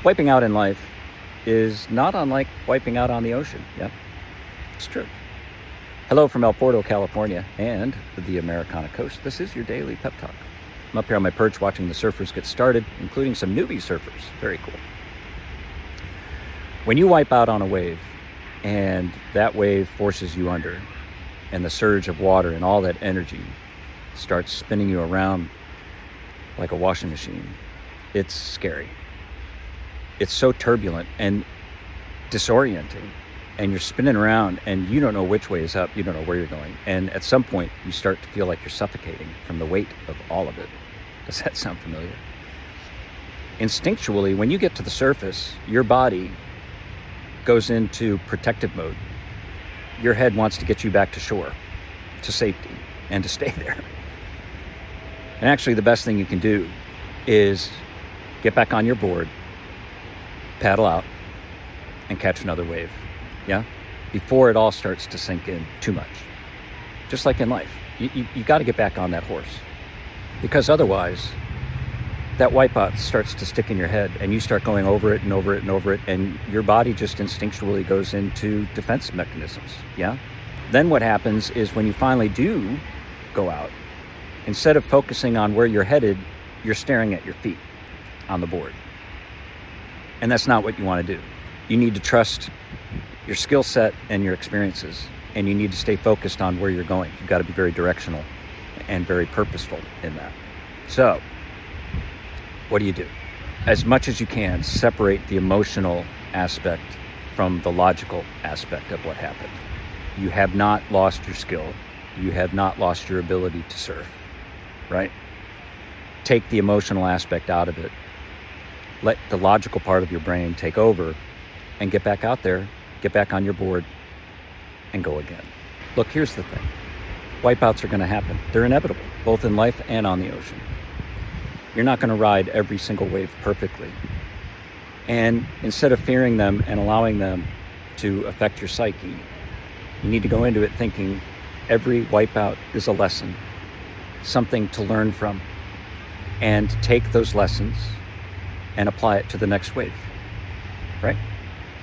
Wiping out in life is not unlike wiping out on the ocean. Yeah, it's true. Hello from El Porto, California, and the Americana Coast. This is your daily pep talk. I'm up here on my perch watching the surfers get started, including some newbie surfers. Very cool. When you wipe out on a wave, and that wave forces you under, and the surge of water and all that energy starts spinning you around like a washing machine, it's scary. It's so turbulent and disorienting, and you're spinning around and you don't know which way is up, you don't know where you're going. And at some point you start to feel like you're suffocating from the weight of all of it. Does that sound familiar? Instinctually, when you get to the surface, your body goes into protective mode. Your head wants to get you back to shore, to safety, and to stay there. And actually the best thing you can do is get back on your board, paddle out, and catch another wave. Yeah? Before it all starts to sink in too much. Just like in life. You got to get back on that horse. Because otherwise, that wipeout starts to stick in your head and you start going over it and over it and over it, and your body just instinctually goes into defense mechanisms. Yeah? Then what happens is when you finally do go out, instead of focusing on where you're headed, you're staring at your feet on the board. And that's not what you want to do. You need to trust your skill set and your experiences, and you need to stay focused on where you're going. You've got to be very directional and very purposeful in that. So, what do? As much as you can, separate the emotional aspect from the logical aspect of what happened. You have not lost your skill. You have not lost your ability to surf, right? Take the emotional aspect out of it. Let the logical part of your brain take over and get back out there, get back on your board, and go again. Look, here's the thing. Wipeouts are going to happen. They're inevitable, both in life and on the ocean. You're not going to ride every single wave perfectly. And instead of fearing them and allowing them to affect your psyche, you need to go into it thinking every wipeout is a lesson, something to learn from, and take those lessons and apply it to the next wave, right?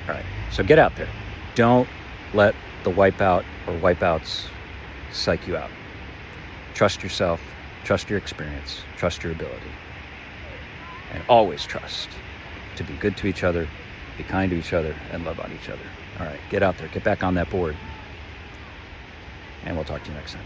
All right, so get out there. Don't let the wipeout or wipeouts psych you out. Trust yourself, trust your experience, trust your ability. And always trust to be good to each other, be kind to each other, and love on each other. All right, get out there, get back on that board, and we'll talk to you next time.